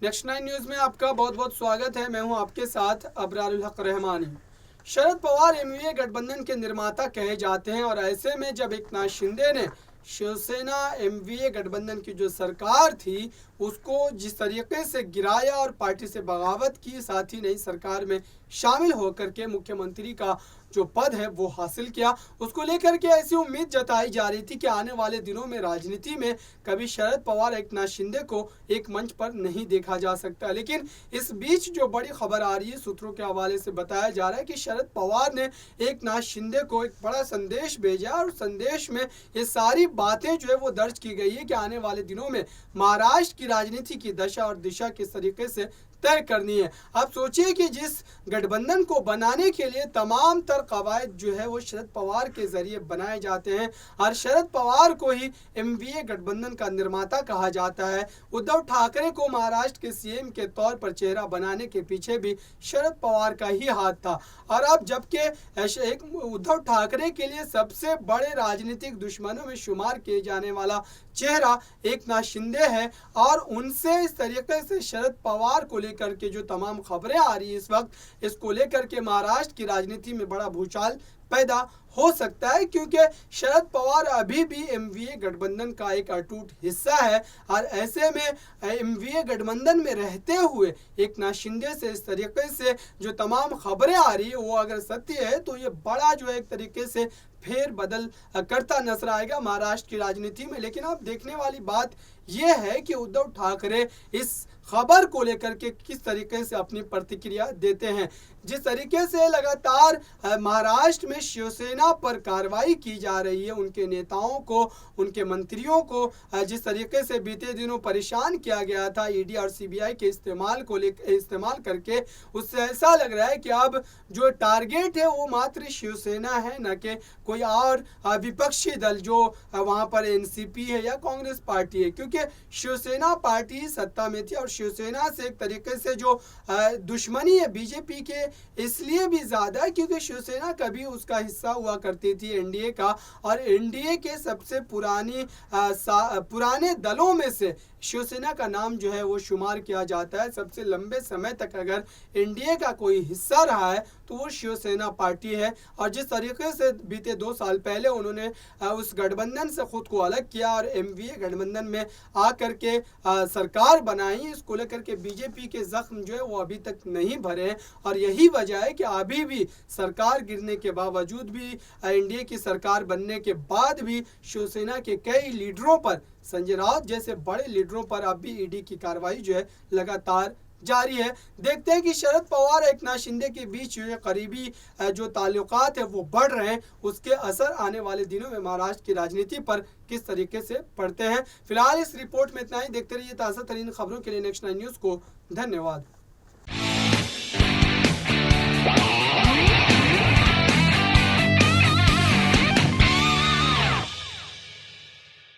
Next 9 news में आपका बहुत बहुत स्वागत है। मैं हूं आपके साथ अबरारुल हक रहमानी। शरद पवार एमवीए गठबंधन के निर्माता कहे जाते हैं और ऐसे में जब एकनाथ शिंदे ने शिवसेना एमवीए गठबंधन की जो सरकार थी उसको जिस तरीके से गिराया और पार्टी से बगावत की, साथ ही नई सरकार में शामिल होकर के मुख्यमंत्री का जो पद है वो हासिल किया, उसको लेकर के ऐसी उम्मीद जताई जा रही थी कि आने वाले दिनों में राजनीति में कभी शरद पवार एकनाथ शिंदे को एक मंच पर नहीं देखा जा सकता। लेकिन इस बीच जो बड़ी खबर आ रही है, सूत्रों के हवाले से बताया जा रहा है कि शरद पवार ने एकनाथ शिंदे को एक बड़ा संदेश भेजा और संदेश में ये सारी बातें जो है वो दर्ज की गई है कि आने वाले दिनों में महाराष्ट्र की राजनीति की दशा और दिशा किस तरीके से तय करनी है। आप सोचिए कि जिस गठबंधन को बनाने के लिए तमाम तर कवायद जो है वो शरद पवार के जरिए बनाए जाते हैं और शरद पवार को ही एमवीए गठबंधन का निर्माता कहा जाता है। उद्धव ठाकरे को महाराष्ट्र के सीएम के तौर पर चेहरा बनाने के पीछे भी शरद पवार का ही हाथ था और अब जबकि एक उद्धव ठाकरे के लिए सबसे बड़े राजनीतिक दुश्मनों में शुमार किए जाने वाला चेहरा एकनाथ शिंदे है और उनसे इस तरीके से शरद पवार को लेकर के जो तमाम खबरें आ रही है इस वक्त, इसको लेकर के महाराष्ट्र की राजनीति में बड़ा भूचाल पैदा हो सकता है, क्योंकि शरद पवार अभी भी एमवीए गठबंधन का एक अटूट हिस्सा है और ऐसे में एमवीए गठबंधन में रहते हुए एकनाथ शिंदे से इस तरीके से जो तमाम खबरें आ रही है वो अगर सत्य है तो ये बड़ा जो है एक तरीके से फेर बदल करता नजर आएगा महाराष्ट्र की राजनीति में। लेकिन अब देखने वाली बात यह है कि उद्धव ठाकरे इस खबर को लेकर के किस तरीके से अपनी प्रतिक्रिया देते हैं। जिस तरीके से लगातार महाराष्ट्र में शिवसेना पर कार्रवाई की जा रही है, उनके नेताओं को, उनके मंत्रियों को जिस तरीके से बीते दिनों परेशान किया गया था ईडी और सीबीआई के इस्तेमाल करके, उससे ऐसा लग रहा है कि अब जो टारगेट है वो मात्र शिवसेना है, न कि कोई और विपक्षी दल जो वहां पर एनसीपी है या कांग्रेस पार्टी है, क्योंकि शिवसेना पार्टी सत्ता में थी और शिवसेना से एक तरीके से जो दुश्मनी है बीजेपी के इसलिए भी ज्यादा है क्योंकि शिवसेना कभी उसका हिस्सा हुआ करती थी एनडीए का और एनडीए के सबसे पुराने दलों में से शिवसेना का नाम जो है वो शुमार किया जाता है। सबसे लंबे समय तक अगर एनडीए का कोई हिस्सा रहा है तो वो शिवसेना पार्टी है और जिस तरीके से बीते 2 साल पहले उन्होंने उस गठबंधन से खुद को अलग किया और एमवीए गठबंधन में आकर के सरकार बनाई, इसको लेकर के बीजेपी के जख्म जो है वो अभी तक नहीं भरे हैं और यही वजह है कि अभी भी सरकार गिरने के बावजूद भी, एनडीए की सरकार बनने के बाद भी शिवसेना के कई लीडरों पर, संजय राउत जैसे बड़े लीडरों पर अब भी ईडी की कार्रवाई जो है लगातार जारी है। देखते हैं कि शरद पवार और एकनाथ शिंदे के बीच जो करीबी जो ताल्लुकात है वो बढ़ रहे हैं, उसके असर आने वाले दिनों में महाराष्ट्र की राजनीति पर किस तरीके से पड़ते हैं। फिलहाल इस रिपोर्ट में इतना ही। देखते रहिए ताज़ा तरीन खबरों के लिए नेक्स्ट 9 न्यूज़ को। धन्यवाद।